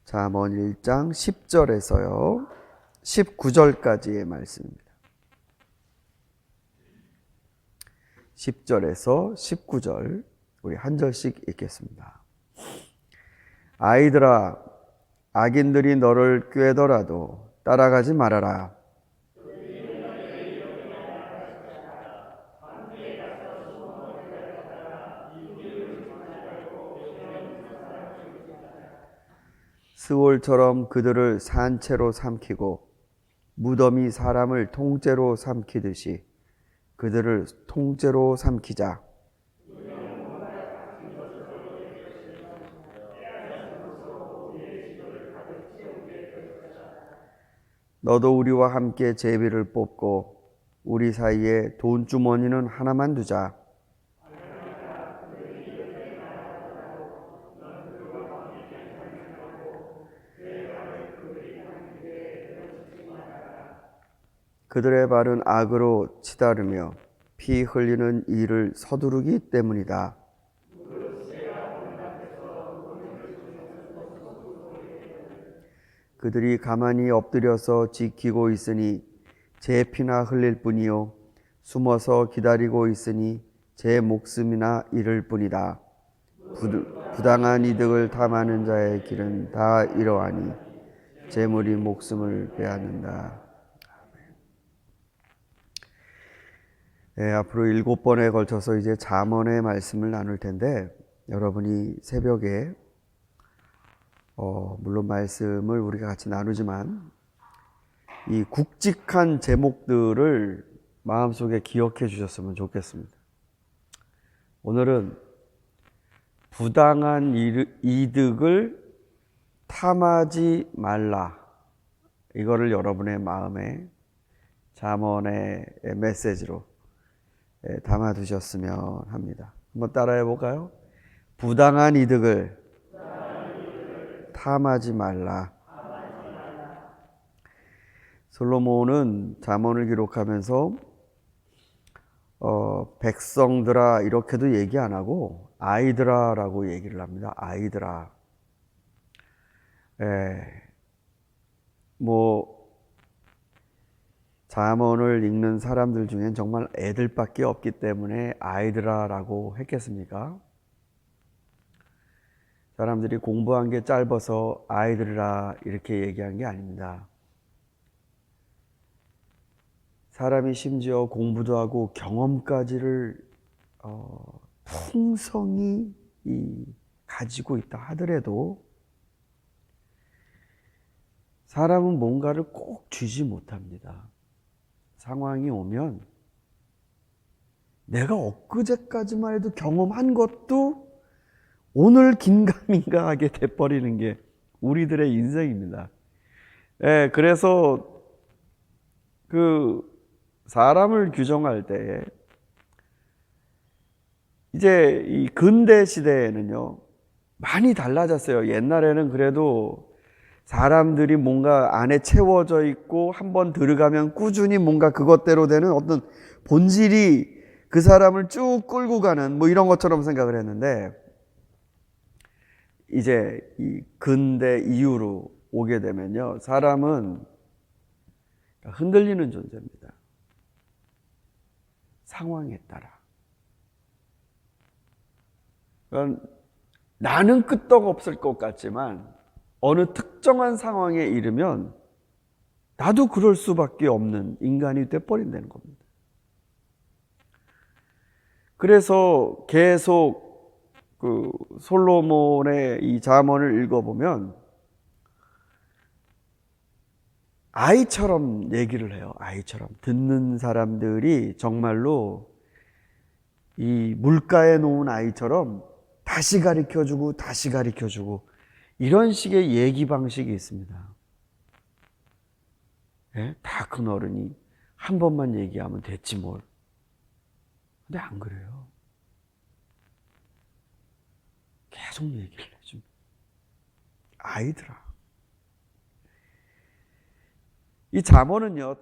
잠언 1장 10절에서요 19절까지의 말씀입니다. 10절에서 19절 우리 한 절씩 읽겠습니다. 아이들아, 악인들이 너를 꾀더라도 따라가지 말아라. 스올처럼 그들을 산채로 삼키고 무덤이 사람을 통째로 삼키듯이 그들을 통째로 삼키자. 너도 우리와 함께 제비를 뽑고 우리 사이에 돈주머니는 하나만 두자. 그들의 발은 악으로 치다르며 피 흘리는 일을 서두르기 때문이다. 그들이 가만히 엎드려서 지키고 있으니 제 피나 흘릴 뿐이요 숨어서 기다리고 있으니 제 목숨이나 잃을 뿐이다. 부당한 이득을 탐하는 자의 길은 다 이러하니 재물이 목숨을 빼앗는다. 네, 앞으로 7번에 걸쳐서 이제 잠언의 말씀을 나눌 텐데 여러분이 새벽에 물론 말씀을 우리가 같이 나누지만 이 굵직한 제목들을 마음속에 기억해 주셨으면 좋겠습니다. 오늘은 부당한 이득을 탐하지 말라. 이거를 여러분의 마음에 잠언의 메시지로 담아 두셨으면 합니다. 한번 따라해 볼까요? 부당한 이득을 탐하지 말라. 솔로몬은 잠언을 기록하면서 백성들아 이렇게도 얘기 안 하고 아이들아라고 얘기를 합니다. 아이들아. 잠언을 읽는 사람들 중엔 정말 애들밖에 없기 때문에 아이들아라고 했겠습니까? 사람들이 공부한 게 짧아서 아이들이라 이렇게 얘기한 게 아닙니다. 사람이 심지어 공부도 하고 경험까지를 풍성히 가지고 있다 하더라도 사람은 뭔가를 꼭 쥐지 못합니다. 상황이 오면 내가 엊그제까지만 해도 경험한 것도 오늘 긴가민가하게 돼버리는 게 우리들의 인생입니다. 그래서 사람을 규정할 때 이제 이 근대 시대에는요 많이 달라졌어요. 옛날에는 그래도 사람들이 뭔가 안에 채워져 있고 한번 들어가면 꾸준히 뭔가 그것대로 되는 어떤 본질이 그 사람을 쭉 끌고 가는 이런 것처럼 생각을 했는데 이제 이 근대 이후로 오게 되면요 사람은 흔들리는 존재입니다. 상황에 따라. 그러니까 나는 끄떡없을 것 같지만 어느 특정한 상황에 이르면 나도 그럴 수밖에 없는 인간이 돼버린다는 겁니다. 그래서 계속 솔로몬의 이 잠언을 읽어보면 아이처럼 얘기를 해요. 아이처럼. 듣는 사람들이 정말로 이 물가에 놓은 아이처럼 다시 가르쳐주고 다시 가르쳐주고 이런 식의 얘기 방식이 있습니다. 다 큰 어른이 한 번만 얘기하면 됐지 뭘. 근데 안 그래요. 계속 얘기를 해줍니다. 아이들아. 이 잠언은요,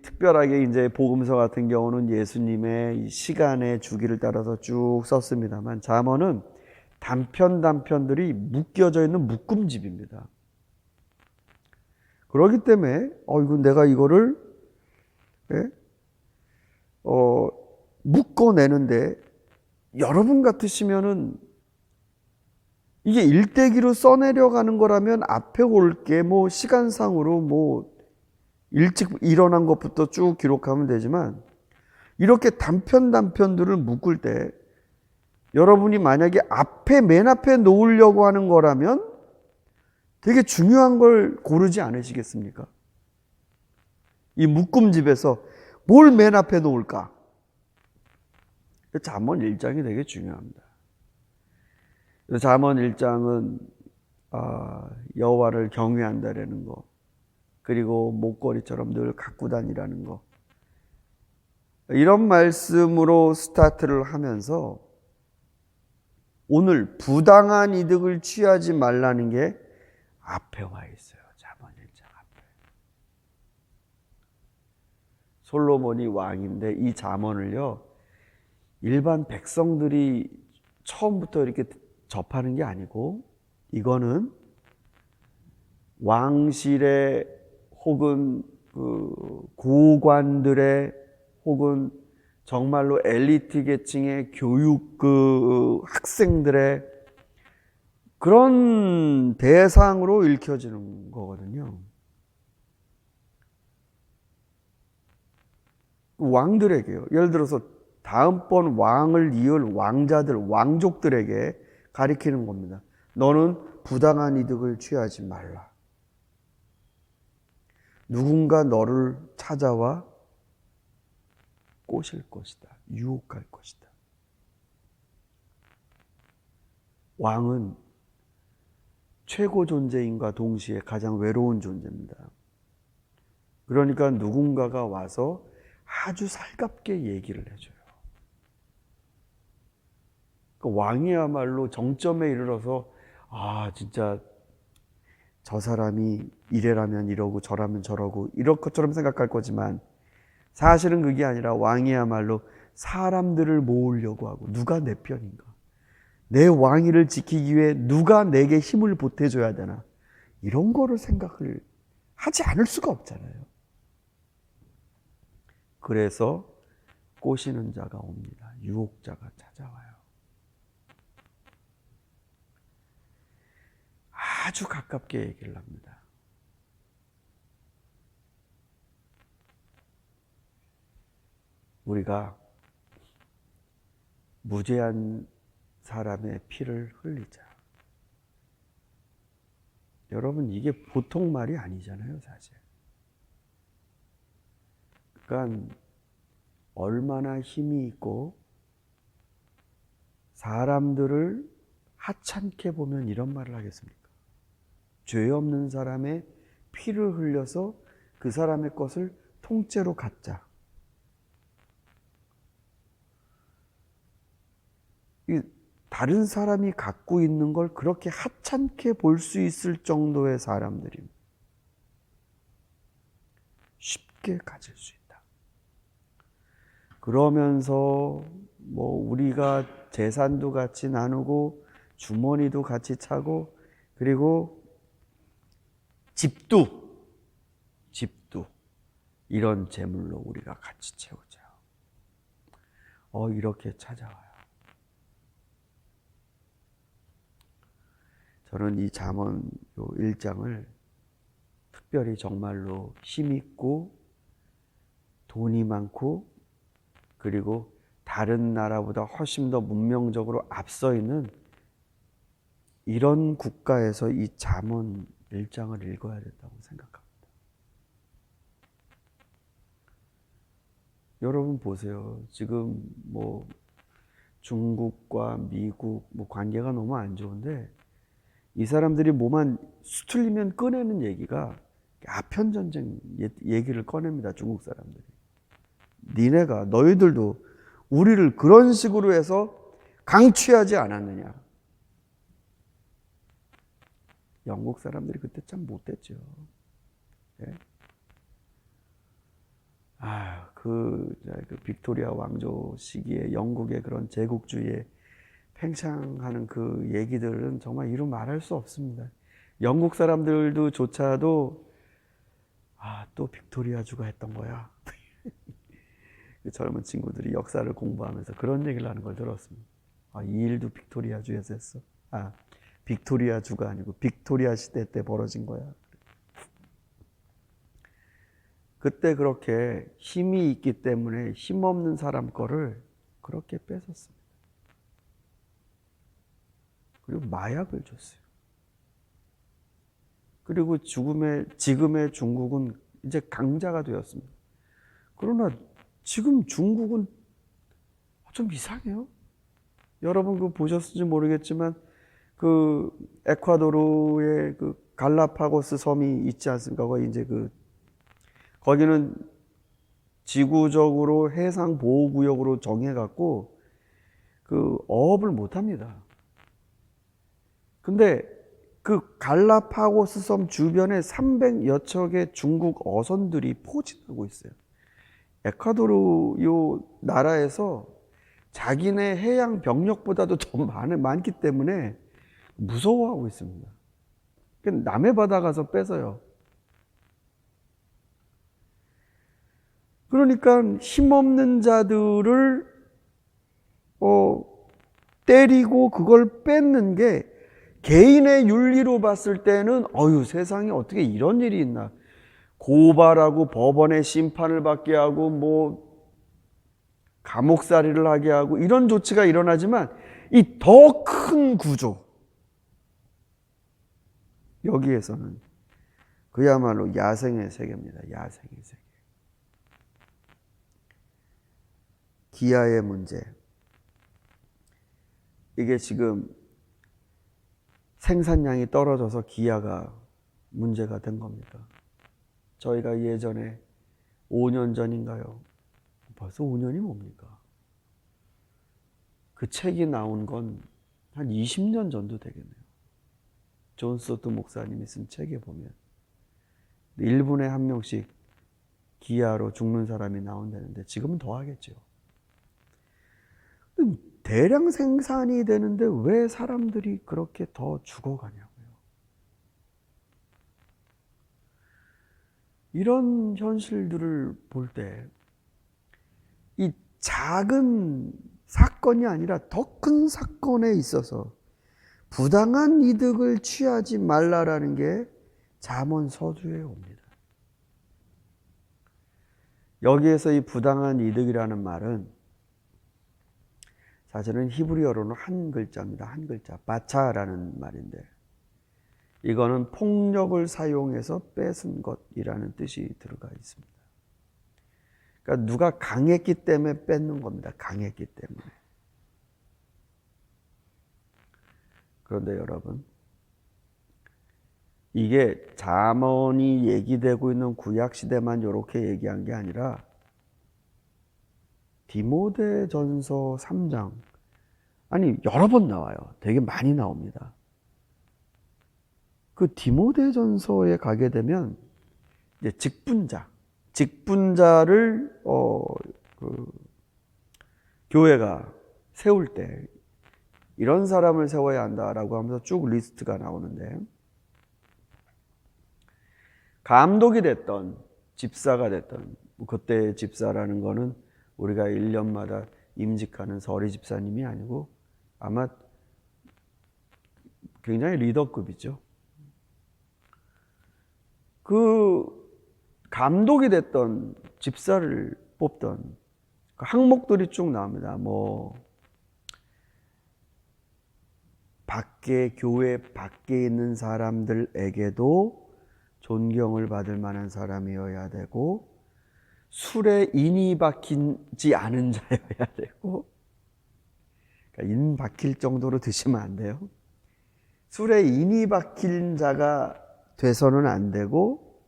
특별하게 이제 복음서 같은 경우는 예수님의 이 시간의 주기를 따라서 쭉 썼습니다만 잠언은 단편들이 묶여져 있는 묶음집입니다. 그렇기 때문에 이거 내가 이거를 예? 묶어내는데 여러분 같으시면은 이게 일대기로 써내려가는 거라면 앞에 올게 뭐 시간상으로 뭐 일찍 일어난 것부터 쭉 기록하면 되지만 이렇게 단편들을 묶을 때 여러분이 만약에 맨 앞에 놓으려고 하는 거라면 되게 중요한 걸 고르지 않으시겠습니까? 이 묶음집에서 뭘 맨 앞에 놓을까? 잠언 1장이 되게 중요합니다. 잠언 1장은 여호와를 경외한다라는 거, 그리고 목걸이처럼 늘 갖고 다니라는 거, 이런 말씀으로 스타트를 하면서 오늘 부당한 이득을 취하지 말라는 게 앞에 와 있어요. 잠언 1장 앞에. 솔로몬이 왕인데 이 잠언을요, 일반 백성들이 처음부터 이렇게 접하는 게 아니고 이거는 왕실의 혹은 그 고관들의 혹은 정말로 엘리트 계층의 교육 학생들의 그런 대상으로 읽혀지는 거거든요. 왕들에게요. 예를 들어서 다음번 왕을 이을 왕자들, 왕족들에게 가리키는 겁니다. 너는 부당한 이득을 취하지 말라. 누군가 너를 찾아와 꼬실 것이다. 유혹할 것이다. 왕은 최고 존재인과 동시에 가장 외로운 존재입니다. 그러니까 누군가가 와서 아주 살갑게 얘기를 해줘요. 왕이야말로 정점에 이르러서 진짜 저 사람이 이래라면 이러고 저라면 저러고 이럴 것처럼 생각할 거지만 사실은 그게 아니라 왕이야말로 사람들을 모으려고 하고 누가 내 편인가? 내 왕위를 지키기 위해 누가 내게 힘을 보태줘야 되나? 이런 거를 생각을 하지 않을 수가 없잖아요. 그래서 꼬시는 자가 옵니다. 유혹자가 찾아와요. 아주 가깝게 얘기를 합니다. 우리가 무죄한 사람의 피를 흘리자. 여러분, 이게 보통 말이 아니잖아요, 사실. 그러니까 얼마나 힘이 있고 사람들을 하찮게 보면 이런 말을 하겠습니까? 죄 없는 사람의 피를 흘려서 그 사람의 것을 통째로 갖자. 다른 사람이 갖고 있는 걸 그렇게 하찮게 볼 수 있을 정도의 사람들이 쉽게 가질 수 있다. 그러면서 우리가 재산도 같이 나누고 주머니도 같이 차고 그리고 집도 이런 재물로 우리가 같이 채우자. 이렇게 찾아와요. 저는 이 잠언 1장을 특별히 정말로 힘있고 돈이 많고 그리고 다른 나라보다 훨씬 더 문명적으로 앞서 있는 이런 국가에서 이 잠언 1장을 읽어야 된다고 생각합니다. 여러분 보세요. 지금 중국과 미국 관계가 너무 안 좋은데 이 사람들이 뭐만 수틀리면 꺼내는 얘기가 아편전쟁 얘기를 꺼냅니다. 중국 사람들이. 너희들도 우리를 그런 식으로 해서 강취하지 않았느냐. 영국 사람들이 그때 참 못됐죠. 예? 그 빅토리아 왕조 시기에 영국의 그런 제국주의에 팽창하는 그 얘기들은 정말 이루 말할 수 없습니다. 영국 사람들도 조차도 또 빅토리아주가 했던 거야. 젊은 친구들이 역사를 공부하면서 그런 얘기를 하는 걸 들었습니다. 이 일도 빅토리아주에서 했어. 빅토리아주가 아니고 빅토리아 시대 때 벌어진 거야. 그때 그렇게 힘이 있기 때문에 힘없는 사람 거를 그렇게 뺏었습니다. 그리고 마약을 줬어요. 그리고 지금의 중국은 이제 강자가 되었습니다. 그러나 지금 중국은 좀 이상해요. 여러분 그거 보셨을지 모르겠지만 그 에콰도르의 그 갈라파고스 섬이 있지 않습니까? 거기는 지구적으로 해상 보호 구역으로 정해 갖고 그 어업을 못 합니다. 근데 그 갈라파고스 섬 주변에 300여 척의 중국 어선들이 포진하고 있어요. 에콰도르 요 나라에서 자기네 해양 병력보다도 더 많기 때문에 무서워하고 있습니다. 남의 바다 가서 뺏어요. 그러니까 힘없는 자들을 때리고 그걸 뺏는 게 개인의 윤리로 봤을 때는 세상에 어떻게 이런 일이 있나. 고발하고 법원에 심판을 받게 하고 감옥살이를 하게 하고 이런 조치가 일어나지만 이 더 큰 구조, 여기에서는 그야말로 야생의 세계입니다. 야생의 세계. 기아의 문제. 이게 지금 생산량이 떨어져서 기아가 문제가 된 겁니다. 저희가 예전에 5년 전인가요? 벌써 5년이 뭡니까? 그 책이 나온 건 한 20년 전도 되겠네요. 존 스토트 목사님이 쓴 책에 보면 1분에 1명씩 기아로 죽는 사람이 나온다는데 지금은 더 하겠죠. 대량 생산이 되는데 왜 사람들이 그렇게 더 죽어가냐고요. 이런 현실들을 볼 때 이 작은 사건이 아니라 더 큰 사건에 있어서 부당한 이득을 취하지 말라라는 게 잠언 서두에 옵니다. 여기에서 이 부당한 이득이라는 말은 사실은 히브리어로는 한 글자입니다. 한 글자. 바차라는 말인데 이거는 폭력을 사용해서 뺏은 것이라는 뜻이 들어가 있습니다. 그러니까 누가 강했기 때문에 뺏는 겁니다. 강했기 때문에. 그런데 여러분, 이게 잠언이 얘기되고 있는 구약시대만 이렇게 얘기한 게 아니라 디모데전서 3장, 여러 번 나와요. 되게 많이 나옵니다. 그 디모데전서에 가게 되면 이제 직분자를 교회가 세울 때 이런 사람을 세워야 한다라고 하면서 쭉 리스트가 나오는데, 감독이 됐던 집사가 됐던, 그때 집사라는 거는 우리가 1년마다 임직하는 서리 집사님이 아니고 아마 굉장히 리더급이죠. 그 감독이 됐던 집사를 뽑던 그 항목들이 쭉 나옵니다. 교회 밖에 있는 사람들에게도 존경을 받을 만한 사람이어야 되고, 술에 인이 박히지 않은 자여야 되고, 그러니까 인 박힐 정도로 드시면 안 돼요. 술에 인이 박힌 자가 돼서는 안 되고,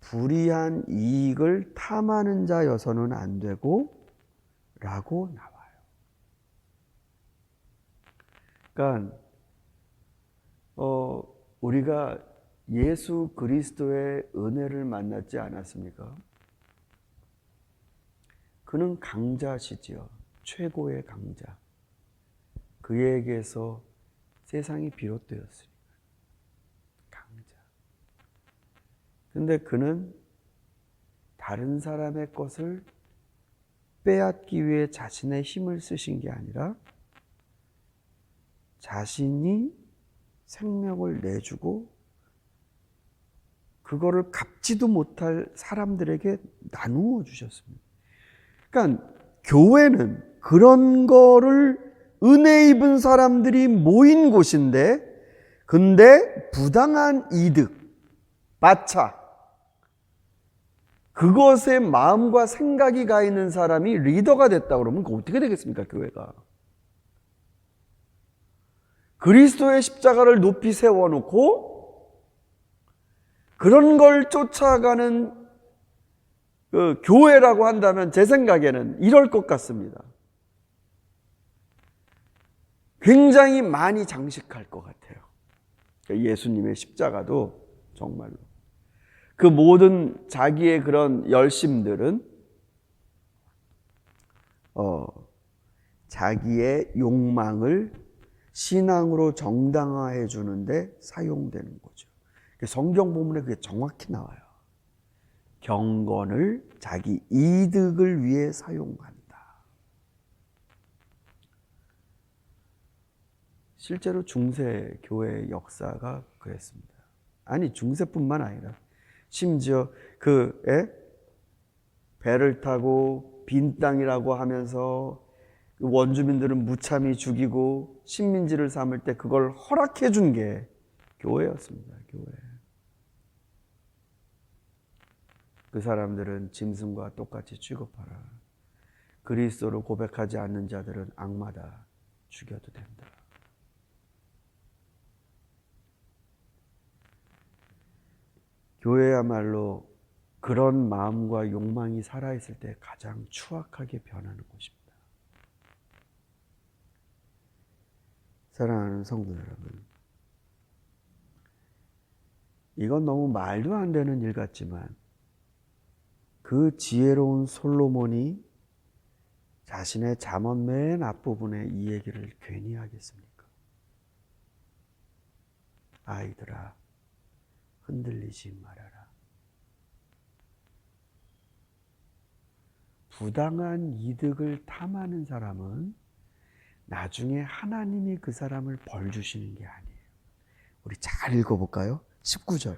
불이한 이익을 탐하는 자여서는 안 되고 라고 나와요. 그러니까 우리가 예수 그리스도의 은혜를 만났지 않았습니까? 그는 강자시지요. 최고의 강자. 그에게서 세상이 비롯되었으니까. 강자. 근데 그는 다른 사람의 것을 빼앗기 위해 자신의 힘을 쓰신 게 아니라 자신이 생명을 내주고 그거를 갚지도 못할 사람들에게 나누어 주셨습니다. 그러니까 교회는 그런 거를 은혜 입은 사람들이 모인 곳인데, 근데 부당한 이득, 마차, 그것에 마음과 생각이 가 있는 사람이 리더가 됐다 그러면 그거 어떻게 되겠습니까, 교회가? 그리스도의 십자가를 높이 세워놓고 그런 걸 쫓아가는 그 교회라고 한다면 제 생각에는 이럴 것 같습니다. 굉장히 많이 장식할 것 같아요. 예수님의 십자가도 정말로 그 모든 자기의 그런 열심들은 자기의 욕망을 신앙으로 정당화해 주는데 사용되는 거죠. 성경 본문에 그게 정확히 나와요. 경건을 자기 이득을 위해 사용한다. 실제로 중세 교회의 역사가 그랬습니다. 아니, 중세뿐만 아니라 심지어 배를 타고 빈 땅이라고 하면서 원주민들은 무참히 죽이고 식민지를 삼을 때 그걸 허락해 준 게 교회였습니다. 교회. 그 사람들은 짐승과 똑같이 취급하라. 그리스도를 고백하지 않는 자들은 악마다, 죽여도 된다. 교회야말로 그런 마음과 욕망이 살아있을 때 가장 추악하게 변하는 곳입니다. 사랑하는 성도 여러분, 이건 너무 말도 안 되는 일 같지만 그 지혜로운 솔로몬이 자신의 잠언 맨 앞부분에 이 얘기를 괜히 하겠습니까? 아이들아, 흔들리지 말아라. 부당한 이득을 탐하는 사람은 나중에 하나님이 그 사람을 벌 주시는 게 아니에요. 우리 잘 읽어볼까요? 19절.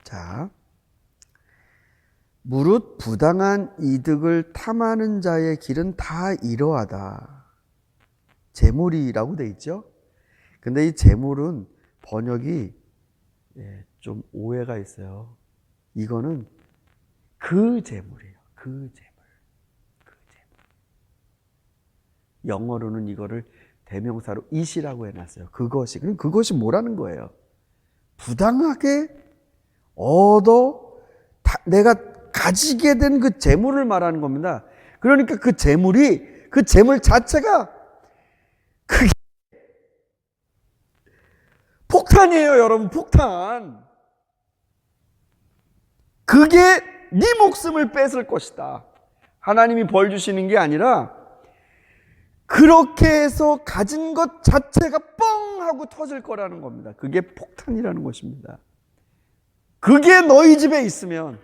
자, 무릇 부당한 이득을 탐하는 자의 길은 다 이러하다. 재물이라고 돼 있죠? 근데 이 재물은 번역이 좀 오해가 있어요. 이거는 그 재물이에요. 그 재물. 영어로는 이거를 대명사로 it이라고 해놨어요. 그것이. 그럼 그것이 뭐라는 거예요? 부당하게 내가 가지게 된 그 재물을 말하는 겁니다. 그러니까 그 재물 자체가 그게 폭탄이에요, 여러분. 폭탄. 그게 네 목숨을 뺏을 것이다. 하나님이 벌 주시는 게 아니라 그렇게 해서 가진 것 자체가 뻥 하고 터질 거라는 겁니다. 그게 폭탄이라는 것입니다. 그게 너희 집에 있으면,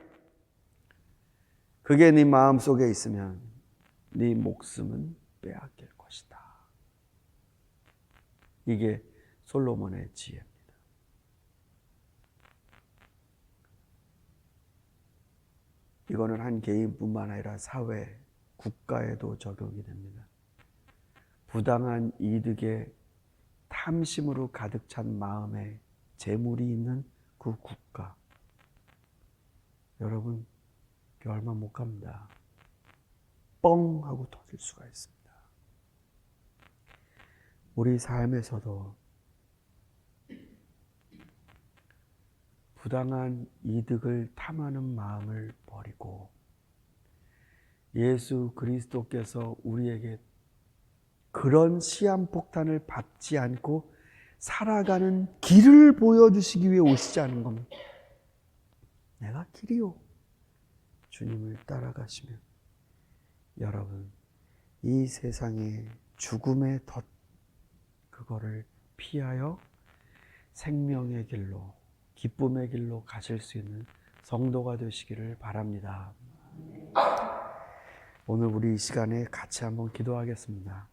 그게 네 마음속에 있으면 네 목숨은 빼앗길 것이다. 이게 솔로몬의 지혜입니다. 이거는 한 개인뿐만 아니라 사회, 국가에도 적용이 됩니다. 부당한 이득에 탐심으로 가득 찬 마음에 재물이 있는 그 국가, 여러분 얼마 못 갑니다. 뻥 하고 터질 수가 있습니다. 우리 삶에서도 부당한 이득을 탐하는 마음을 버리고 예수 그리스도께서 우리에게 그런 시한폭탄을 받지 않고 살아가는 길을 보여주시기 위해 오시지 않은 겁니다. 내가 길이요. 주님을 따라가시면 여러분 이 세상의 죽음의 덫 그거를 피하여 생명의 길로, 기쁨의 길로 가실 수 있는 성도가 되시기를 바랍니다. 오늘 우리 이 시간에 같이 한번 기도하겠습니다.